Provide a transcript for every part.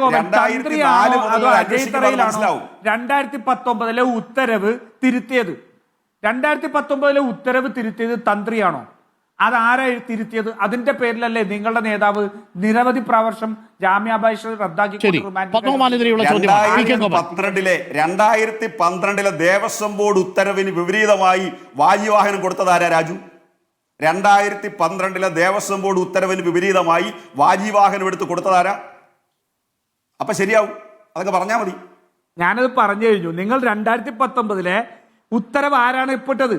തന്ത്രിയാണോ അതോ അജയ് തറയിലാണോ 2019 ഉത്തരവ് തിരുത്തിയത്? 2019 ഉത്തരവ് തിരുത്തിയത് തന്ത്രിയാണോ? അതാരാ തിരുത്തിയത്? അതിന്റെ പേരിലല്ലേ നിങ്ങളുടെ നേതാവ് നിരവധി പ്രാവശ്യം ജാമ്യാപേക്ഷ റദ്ദാക്കി? 2012 ദേവസ്വം ബോർഡ് ഉത്തരവിന് വിപരീതമായി വാജിവാഹനം കൊടുത്തതാരാ രാജു? 2012 ദേവസ്വം ബോർഡ് ഉത്തരവിന് വിപരീതമായി വാജിവാഹനം എടുത്ത് കൊടുത്തതാരാ? അപ്പൊ ശരിയാവും, അതൊക്കെ പറഞ്ഞാൽ മതി. ഞാനത് പറഞ്ഞു കഴിഞ്ഞു. നിങ്ങൾ 2019 ഉത്തരവ് ആരാണ് ഇപ്പിട്ടത്?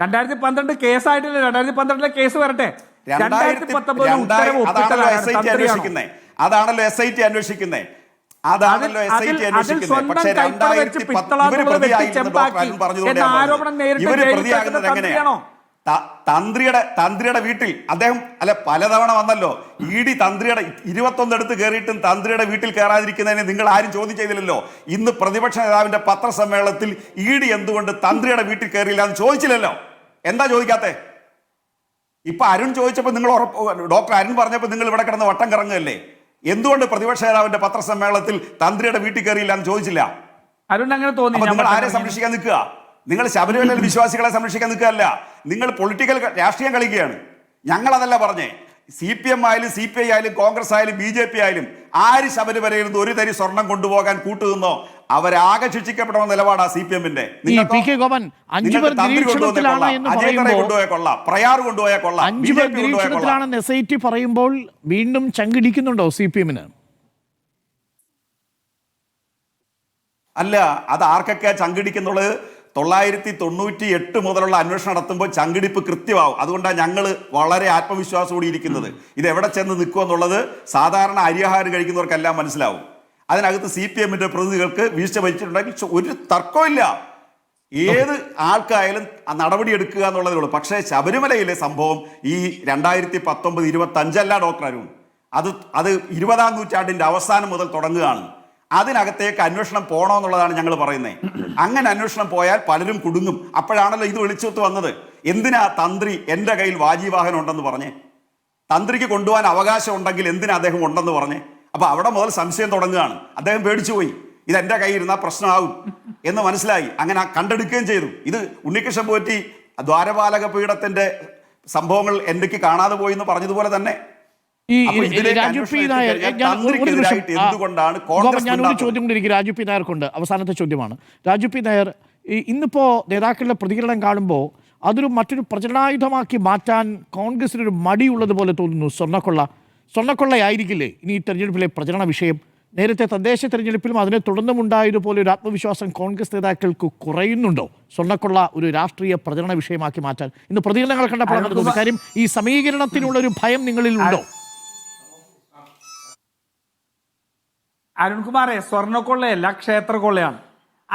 2012 കേസായിട്ടില്ല. 2012 കേസ് വരട്ടെ. 2019 ഉത്തരവ് അതാണല്ലോ SIT അന്വേഷിക്കുന്നത്. പക്ഷേ ആരോപണം നേരിട്ട് തന്ത്രിയുടെ വീട്ടിൽ അദ്ദേഹം പലതവണ വന്നല്ലോ. ED തന്ത്രിയുടെ 21 എടുത്ത് കയറിയിട്ടും തന്ത്രിയുടെ വീട്ടിൽ കയറാതിരിക്കുന്നതിന് നിങ്ങൾ ആരും ചോദ്യം ചെയ്തില്ലല്ലോ. ഇന്ന് പ്രതിപക്ഷ നേതാവിന്റെ പത്രസമ്മേളനത്തിൽ ED എന്തുകൊണ്ട് തന്ത്രിയുടെ വീട്ടിൽ കയറിയില്ല എന്ന് ചോദിച്ചില്ലല്ലോ. എന്താ ചോദിക്കാത്തെ? ഇപ്പൊ അരുൺ ചോദിച്ചപ്പോൾ നിങ്ങൾ ഡോക്ടർ അരുൺ പറഞ്ഞപ്പോൾ നിങ്ങൾ ഇവിടെ കിടന്ന് വട്ടം കറങ്ങുകയല്ലേ? എന്തുകൊണ്ട് പ്രതിപക്ഷ നേതാവിന്റെ പത്രസമ്മേളനത്തിൽ തന്ത്രിയുടെ വീട്ടിൽ കയറിയില്ല എന്ന് ചോദിച്ചില്ല? അരുൺ അങ്ങനെ തോന്നി. നിങ്ങൾ ആരെ സംരക്ഷിക്കാൻ നിൽക്കുക? നിങ്ങൾ ശബരിമലയിൽ വിശ്വാസികളെ സംരക്ഷിക്കാൻ നിൽക്കുകയല്ല, നിങ്ങൾ പൊളിറ്റിക്കൽ രാഷ്ട്രീയം കളിക്കുകയാണ്. ഞങ്ങളതല്ല പറഞ്ഞേ. CPM ആയാലും CPI ആയാലും കോൺഗ്രസ് ആയാലും BJP ആയാലും ആര് ശബരിമലയിൽ നിന്ന് ഒരു തരി സ്വർണം കൊണ്ടുപോകാൻ കൂട്ടുനിന്നോ അവരാകെ ശിക്ഷിക്കപ്പെടണമെന്ന നിലപാടാണ് CPM-ന്റെ. SIT പറയുമ്പോൾ വീണ്ടും ചങ്കിടിക്കുന്നുണ്ടോ CPM-ന്? അല്ല, അത് ആർക്കൊക്കെ ചങ്കിടിക്കുന്നുള്ളത് 998 മുതലുള്ള അന്വേഷണം നടത്തുമ്പോൾ ചങ്കിടിപ്പ് കൃത്യമാവും. അതുകൊണ്ടാണ് ഞങ്ങൾ വളരെ ആത്മവിശ്വാസത്തോടെ ഇരിക്കുന്നത്. ഇത് എവിടെ ചെന്ന് നിൽക്കുമെന്നുള്ളത് സാധാരണ അരിയാഹാരം കഴിക്കുന്നവർക്കെല്ലാം മനസ്സിലാവും. അതിനകത്ത് CPM-ന്റെ പ്രതിനിധികൾക്ക് വീഴ്ച വഹിച്ചിട്ടുണ്ടെങ്കിൽ ഒരു തർക്കമില്ല. ഏത് ആൾക്കായാലും നടപടി എടുക്കുക എന്നുള്ളതേ. പക്ഷേ ശബരിമലയിലെ സംഭവം ഈ 2019-25 അല്ല ഡോക്ടർ അരുൺ. അത് 20-ാം നൂറ്റാണ്ടിന്റെ അവസാനം മുതൽ തുടങ്ങുകയാണ്. അതിനകത്തേക്ക് അന്വേഷണം പോകണമെന്നുള്ളതാണ് ഞങ്ങൾ പറയുന്നത്. അങ്ങനെ അന്വേഷണം പോയാൽ പലരും കുടുങ്ങും. അപ്പോഴാണല്ലോ ഇത് വിളിച്ചൊത്ത് വന്നത്. എന്തിനാ തന്ത്രി എൻ്റെ കയ്യിൽ വാജിവാഹനം ഉണ്ടെന്ന് പറഞ്ഞേ? തന്ത്രിക്ക് കൊണ്ടുപോകാൻ അവകാശം ഉണ്ടെങ്കിൽ എന്തിനാ അദ്ദേഹം ഉണ്ടെന്ന് പറഞ്ഞേ? അപ്പൊ അവിടെ മുതൽ സംശയം തുടങ്ങുകയാണ്. അദ്ദേഹം പേടിച്ചു പോയി. ഇത് എൻ്റെ കയ്യിൽ ഇരുന്നാൽ പ്രശ്നമാകും എന്ന് മനസ്സിലായി. അങ്ങനെ കണ്ടെടുക്കുകയും ചെയ്തു. ഇത് ഉണ്ണികൃഷ്ണൻ പോറ്റി ദ്വാരപാലക പീഠത്തിന്റെ സംഭവങ്ങൾ എനിക്ക് കാണാതെ പോയി എന്ന് പറഞ്ഞതുപോലെ തന്നെ ഞാനൊരു ചോദ്യം കൊണ്ടിരിക്കും രാജു പി നായർക്കുണ്ട്. അവസാനത്തെ ചോദ്യമാണ്. രാജു പി നായർ, ഇന്നിപ്പോ നേതാക്കളുടെ പ്രതികരണം കാണുമ്പോൾ അതൊരു മറ്റൊരു പ്രചരണായുധമാക്കി മാറ്റാൻ കോൺഗ്രസിനൊരു മടിയുള്ളതുപോലെ തോന്നുന്നു. സ്വർണ്ണക്കൊള്ളയായിരിക്കില്ലേ ഇനി ഈ തെരഞ്ഞെടുപ്പിലെ പ്രചരണ വിഷയം? നേരത്തെ തദ്ദേശ തെരഞ്ഞെടുപ്പിലും അതിനെ തുടർന്നുമുണ്ടായതുപോലെ ഒരു ആത്മവിശ്വാസം കോൺഗ്രസ് നേതാക്കൾക്ക് കുറയുന്നുണ്ടോ സ്വർണ്ണക്കൊള്ള ഒരു രാഷ്ട്രീയ പ്രചരണ വിഷയമാക്കി മാറ്റാൻ? ഇന്ന് പ്രതികരണങ്ങൾ കണ്ടപ്പോൾ തോന്നുന്നു. കാര്യം ഈ സമീകരണത്തിനുള്ളൊരു ഭയം നിങ്ങളിൽ ഉണ്ടോ? അരുൺകുമാറെ, സ്വർണ്ണക്കൊള്ളയല്ല, ക്ഷേത്രക്കൊള്ളയാണ്.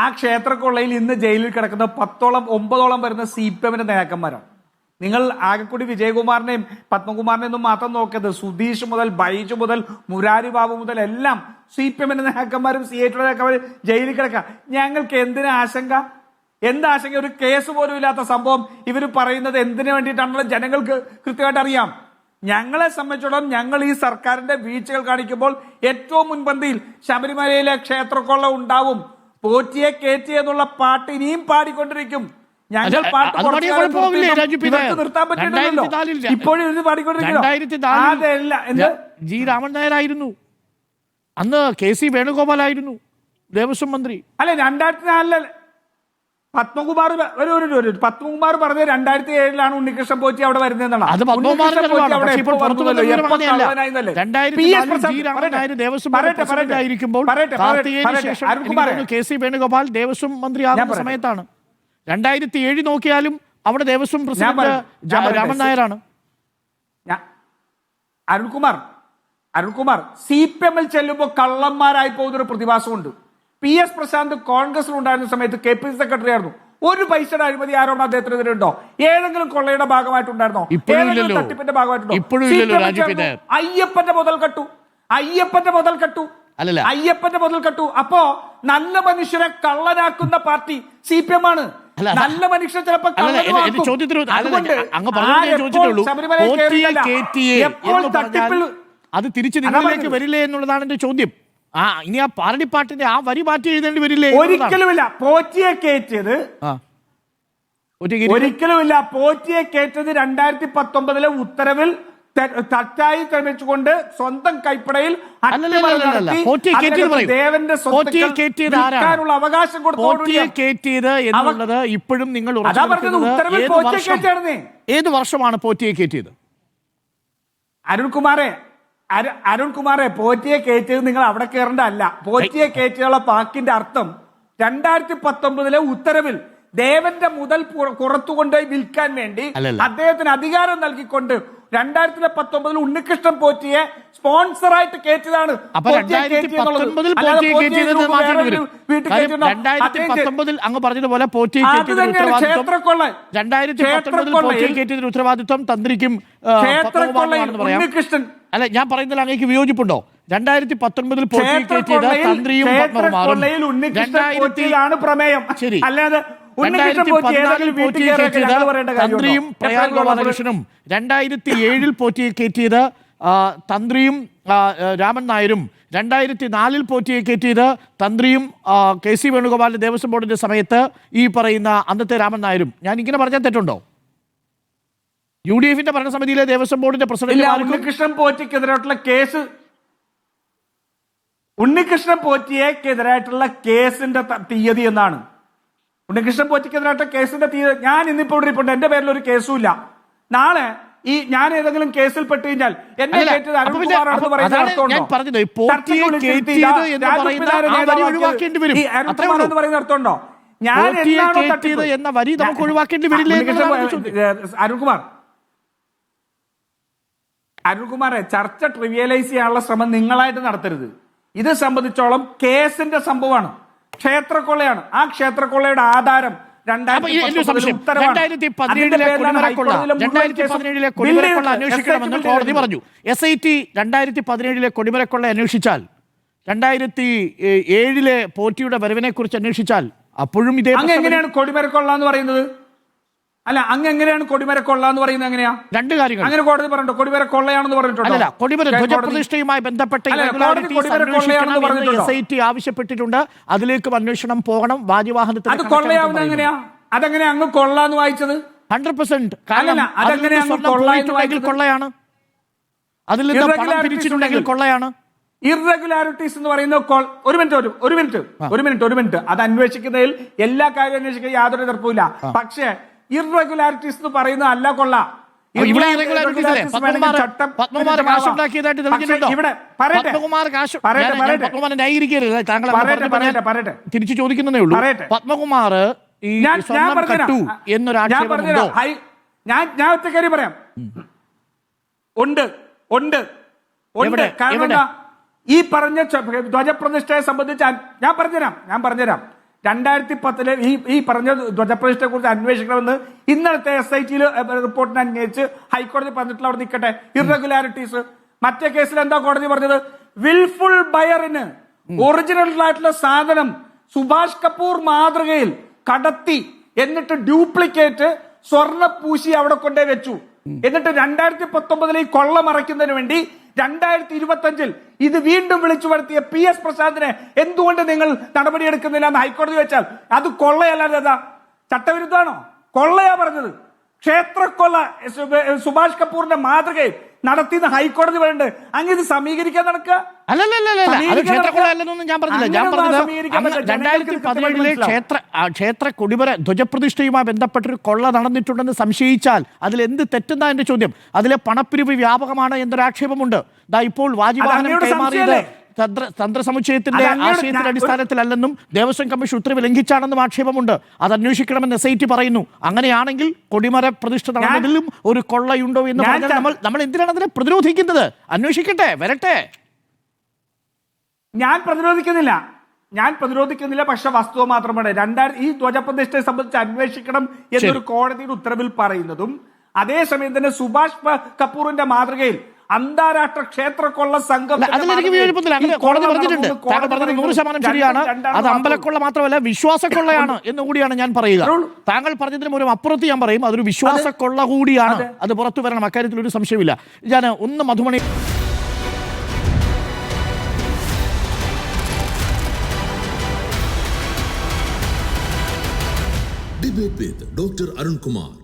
ആ ക്ഷേത്രക്കൊള്ളയിൽ ഇന്ന് ജയിലിൽ കിടക്കുന്ന 9 വരുന്ന CPM-ന്റെ നേതാക്കന്മാരാണ്. നിങ്ങൾ ആകെക്കൂടി വിജയകുമാറിനെയും പത്മകുമാറിനെയും ഒന്നും മാത്രം നോക്കരുത്. സുധീഷ് മുതൽ ബൈജു മുതൽ മുരാരി ബാബു മുതൽ എല്ലാം CPM-ന്റെ നേതാക്കന്മാരും CIT നേതാക്കന്മാരും ജയിലിൽ കിടക്കുക. ഞങ്ങൾക്ക് എന്തിനാ ആശങ്ക? എന്താശങ്ക? ഒരു കേസ് പോലും ഇല്ലാത്ത സംഭവം ഇവർ പറയുന്നത് എന്തിനു വേണ്ടിയിട്ടാണല്ലോ ജനങ്ങൾക്ക് കൃത്യമായിട്ട് അറിയാം. ഞങ്ങളെ സംബന്ധിച്ചിടത്തോളം ഞങ്ങൾ ഈ സർക്കാരിന്റെ വീഴ്ചകൾ കാണിക്കുമ്പോൾ ഏറ്റവും മുൻപന്തിയിൽ ശബരിമലയിലെ ക്ഷേത്രക്കൊള്ള ഉണ്ടാവും. പോറ്റിയെ കേറ്റി എന്നുള്ള പാട്ട് ഇനിയും പാടിക്കൊണ്ടിരിക്കും. ഞങ്ങൾ പാട്ട് നിർത്താൻ പറ്റില്ലല്ലോ. ഇപ്പോഴും ഇത് പാടിക്കൊണ്ടിരിക്കുന്നു. G. രാമൻ നായരായിരുന്നു അന്ന്. KC വേണുഗോപാലായിരുന്നു ദേവസ്വം മന്ത്രി. അല്ലെ 2004 പത്മകുമാർ പറഞ്ഞ 2007 ഉണ്ണികൃഷ്ണൻ പോറ്റി അവിടെ വരുന്നതെന്നാണ്. KC വേണുഗോപാൽ ദേവസ്വം മന്ത്രിയാകുന്ന സമയത്താണ്. 2007 നോക്കിയാലും അവിടെ ദേവസ്വം പ്രസിഡന്റ് രാമൻ നായരാണ്. അരുൺകുമാർ CPM-ൽ ചെല്ലുമ്പോൾ കള്ളന്മാരായി പോകുന്നൊരു പ്രതിഭാസമുണ്ട്. PS പ്രശാന്ത് കോൺഗ്രസിൽ ഉണ്ടായിരുന്ന സമയത്ത് KPC സെക്രട്ടറി ആയിരുന്നു. ഒരു പൈസയുടെ അഴിമതി ആരോപണം അദ്ദേഹത്തിനെതിരെ ഉണ്ടോ? ഏതെങ്കിലും കൊള്ളയുടെ ഭാഗമായിട്ടുണ്ടായിരുന്നോ? ഏതെങ്കിലും തട്ടിപ്പിന്റെ ഭാഗമായിട്ടുണ്ടോ? അയ്യപ്പന്റെ മുതൽ കട്ടു. അപ്പോ നല്ല മനുഷ്യരെ കള്ളനാക്കുന്ന പാർട്ടി CPM ആണ്. നല്ല മനുഷ്യർ ചിലപ്പോൾ അത് തിരിച്ചു നിങ്ങളിലേക്ക് വരില്ലേ എന്നുള്ളതാണ് എന്റെ ചോദ്യം. ഇനി ആ പാരടിപ്പാട്ടിന്റെ ആ വരി മാറ്റി എഴുതേണ്ടി വരില്ലേ എന്നുള്ളതാണ്. ഒരിക്കലുമില്ല. പോറ്റിയെ കയറ്റിയത് ഒരിക്കലുമില്ല. പോറ്റിയെ കയറ്റത് 2019 ഉത്തരവിൽ തെറ്റായി ശ്രമിച്ചുകൊണ്ട് സ്വന്തം കൈപ്പടയിൽ ദേവന്റെ സ്വത്തുള്ള അവകാശം കയറ്റിയത് എന്നുള്ളത് ഇപ്പോഴും നിങ്ങൾ ഏത് വർഷമാണ് പോറ്റിയെ കയറ്റിയത്? അരുൺകുമാറെ പോറ്റിയെ കയറ്റിയത് നിങ്ങൾ അവിടെ കയറേണ്ട അല്ല. പോറ്റിയെ കയറ്റിയുള്ള വാക്കിന്റെ അർത്ഥം 2019 ഉത്തരവിൽ ദേവന്റെ മുതൽ പുറത്തുകൊണ്ടുപോയി വിൽക്കാൻ വേണ്ടി അദ്ദേഹത്തിന് അധികാരം നൽകിക്കൊണ്ട് 2019 ഉണ്ണികൃഷ്ണൻ പോറ്റിയെ സ്പോൺസറായിട്ട് കയറ്റിയതാണ്. 2019 അങ്ങ് പറഞ്ഞതുപോലെ പോറ്റിയെ കയറ്റിയതിന്റെ ഉത്തരവാദിത്വം തന്ത്രിക്കും ഉണ്ണികൃഷ്ണൻ. അല്ല, ഞാൻ പറയുന്നതിൽ അങ്ങേക്ക് വിയോജിപ്പുണ്ടോ? 2019 പോറ്റിയെ കയറ്റിയത് തന്ത്രിയും പത്മകുമാറും. ശരി, 2014 പോറ്റിയെ കയറ്റിയത് തന്ത്രിയും പ്രയാഗ് ഗോപാലകൃഷ്ണനും. 2007 പോറ്റിയെ കയറ്റിയത് തന്ത്രിയും രാമൻ നായരും. 2004 പോറ്റിയെ കയറ്റിയത് തന്ത്രിയും കെ സി വേണുഗോപാലിന്റെ ദേവസ്വം ബോർഡിന്റെ സമയത്ത് ഈ പറയുന്ന അന്നത്തെ രാമൻ നായരും. ഞാൻ ഇങ്ങനെ പറഞ്ഞാൽ തെറ്റുണ്ടോ? UDF ഭരണസമിതിയിലെ ദേവസ്വം ബോർഡിന്റെ പ്രസിഡന്റ് ഉണ്ണികൃഷ്ണൻ പോറ്റിയെക്കെതിരായിട്ടുള്ള കേസിന്റെ തീയതി എന്നാണ്. ഉണ്ണികൃഷ്ണൻ പോറ്റിക്കെതിരായിട്ടുള്ള കേസിന്റെ തീയതി ഞാൻ ഇന്നിപ്പോ ഇവിടെ ഇരിപ്പുണ്ട്. എന്റെ പേരിൽ ഒരു കേസും ഇല്ല. നാളെ ഈ ഞാൻ ഏതെങ്കിലും കേസിൽ പെട്ട് കഴിഞ്ഞാൽ എന്നെ കേട്ടത് അരുൺകുമാറാണെന്ന് പറയുന്ന അർത്ഥമുണ്ടോ? ഞാൻ എന്ന വരി നമുക്ക് ഒഴിവാക്കേണ്ടി വരില്ലേ? അരുൺകുമാറെ, ചർച്ച ട്രിവിയലൈസ് ചെയ്യാനുള്ള ശ്രമം നിങ്ങളായിട്ട് നടത്തരുത്. ഇത് സംബന്ധിച്ചോളം കേസിന്റെ സംഭവമാണ്, ക്ഷേത്രക്കൊള്ളയാണ്. ആ ക്ഷേത്രക്കൊള്ളയുടെ ആധാരം 2017 കൊടിമരക്കൊള്ള അന്വേഷിക്കണമെന്ന് കോടതി പറഞ്ഞു. SIT 2017 കൊടിമരക്കൊള്ള അന്വേഷിച്ചാൽ 2007 പോറ്റിയുടെ വരവിനെ കുറിച്ച് അന്വേഷിച്ചാൽ അപ്പോഴും ഇതേ. എങ്ങനെയാണ് കൊടിമരക്കൊള്ള എന്ന് പറയുന്നത്? അല്ല, എങ്ങനെയാണ് കൊടിമരക്കൊള്ള എന്ന് പറയുന്നത്? എങ്ങനെയാ? രണ്ട് കാര്യങ്ങൾ. അങ്ങനെ കോടതി പറഞ്ഞിട്ടോ കൊടിമരക്കൊള്ളയാണെന്ന് പറഞ്ഞിട്ടുണ്ടോ? കൊടിമര ധ്വജപ്രതിഷ്ഠയുമായി ബന്ധപ്പെട്ട SIT ആവശ്യപ്പെട്ടിട്ടുണ്ട്. അതിലേക്കും അന്വേഷണം പോകണം. വാജിവാഹനത്തിൽ അത് കൊള്ളയാവുന്ന എങ്ങനെയാ? അതെങ്ങനെയാ അങ്ങ് കൊള്ളാന്ന് വായിച്ചത്? 100%. കൊള്ളയാണ്. അതിൽ നിന്ന് പണം പിരിച്ചിട്ടുണ്ടെങ്കിൽ കൊള്ളയാണ്. ഇറഗുലാരിറ്റീസ് എന്ന് പറയുന്ന ഒരു മിനിറ്റ് അത് അന്വേഷിക്കുന്നതിൽ എല്ലാ കാര്യവും അന്വേഷിക്കുന്നതിൽ യാതൊരു തർക്കമില്ല. പക്ഷേ ഇറഗുലാരിറ്റീസ് എന്ന് പറയുന്നത് അല്ല കൊള്ള. തിരിച്ചു ചോദിക്കുന്നതേ ഉള്ളൂ. പത്മകുമാർ എന്നൊരു ആക്ഷേപമുണ്ടോ? ഞാൻ ഒറ്റ കാര്യം പറയാം. ഉണ്ട്. കാരണം ഈ പറഞ്ഞ ധ്വജപ്രതിഷ്ഠയെ സംബന്ധിച്ച് ഞാൻ പറഞ്ഞുതരാം. 2010 ഈ പറഞ്ഞ ധ്വജപ്രതിഷ്ഠയെ കുറിച്ച് അന്വേഷിക്കണമെന്ന് ഇന്നലത്തെ SIT റിപ്പോർട്ടിനെ അന്വേഷിച്ച് ഹൈക്കോടതി പറഞ്ഞിട്ടുള്ള അവിടെ നിൽക്കട്ടെ. ഇറഗുലാരിറ്റീസ് മറ്റേ കേസിൽ എന്താ കോടതി പറഞ്ഞത്? വിൽഫുൾ ബയറിന് ഒറിജിനൽ ആയിട്ടുള്ള സാധനം സുഭാഷ് കപൂർ മാതൃകയിൽ കടത്തി എന്നിട്ട് ഡ്യൂപ്ലിക്കേറ്റ് സ്വർണ്ണ പൂശി അവിടെ കൊണ്ടേ വെച്ചു. എന്നിട്ട് 2019 ഈ കൊള്ള മറയ്ക്കുന്നതിന് വേണ്ടി 2025 ഇത് വീണ്ടും വിളിച്ചു വരുത്തിയ PS പ്രസാദിനെ എന്തുകൊണ്ട് നിങ്ങൾ നടപടിയെടുക്കുന്നില്ല എന്ന് ഹൈക്കോടതി വെച്ചാൽ അത് കൊള്ളയല്ലാതെ ചട്ടവിരുദ്ധമാണോ? കൊള്ളയാ പറഞ്ഞത്. ക്ഷേത്രക്കൊള്ള സുഭാഷ് കപൂറിന്റെ മാതൃകയിൽ നടത്തിയെന്ന് ഹൈക്കോടതി പറയുന്നുണ്ട്. അങ്ങ് ഇത് സമീകരിക്കാൻ നടക്കുക? ഞാൻ പറഞ്ഞില്ല. ഞാൻ പറഞ്ഞത് 2017 ക്ഷേത്ര കൊടിമര ധ്വജപ്രതിഷ്ഠയുമായി ബന്ധപ്പെട്ടൊരു കൊള്ള നടന്നിട്ടുണ്ടെന്ന് സംശയിച്ചാൽ അതിൽ എന്ത് തെറ്റെന്നാ എന്റെ ചോദ്യം. അതിലെ പണപ്പിരിവ് വ്യാപകമാണ് എന്നൊരു ആക്ഷേപമുണ്ട്. ഇപ്പോൾ വാജിവാഹനം കൈമാറിയത് തന്ത്രസമുച്ചയത്തിന്റെ ആശയത്തിന്റെ അടിസ്ഥാനത്തിലല്ലെന്നും ദേവസ്വം കമ്മീഷൻ ഉത്തരവ് ലംഘിച്ചാണെന്നും ആക്ഷേപമുണ്ട്. അത് അന്വേഷിക്കണമെന്ന് SIT പറയുന്നു. അങ്ങനെയാണെങ്കിൽ കൊടിമര പ്രതിഷ്ഠ നടന്നതിലും ഒരു കൊള്ളയുണ്ടോ എന്ന് പറഞ്ഞാൽ നമ്മൾ എന്തിനാണ് അതിനെ പ്രതിരോധിക്കുന്നത്? അന്വേഷിക്കട്ടെ, വരട്ടെ. ഞാൻ പ്രതിരോധിക്കുന്നില്ല. പക്ഷെ വസ്തുത മാത്രമാണ്. ഈ ധ്വജപ്രതിഷ്ഠയെ സംബന്ധിച്ച് അന്വേഷിക്കണം എന്നൊരു കോടതിയുടെ ഉത്തരവിൽ പറയുന്നതും അതേസമയം തന്നെ സുഭാഷ് കപൂറിന്റെ മാതൃകയിൽ അന്താരാഷ്ട്ര ക്ഷേത്രക്കൊള്ള സംഘം കോടതി പറഞ്ഞിട്ടുണ്ട്. താങ്കൾ പറഞ്ഞത് 100% ശരിയാണ്. അത് അമ്പലക്കൊള്ള മാത്രമല്ല വിശ്വാസക്കൊള്ളയാണ് എന്നുകൂടിയാണ് ഞാൻ പറയുക. താങ്കൾ പറഞ്ഞതിനും ഒരു അപ്പുറത്ത് ഞാൻ പറയും അതൊരു വിശ്വാസക്കൊള്ള കൂടിയാണ്. അത് പുറത്തു വരണം, അക്കാര്യത്തിൽ ഒരു സംശയമില്ല. ഞാൻ ഒന്ന് മധുമണി Debate with Dr. Arun Kumar.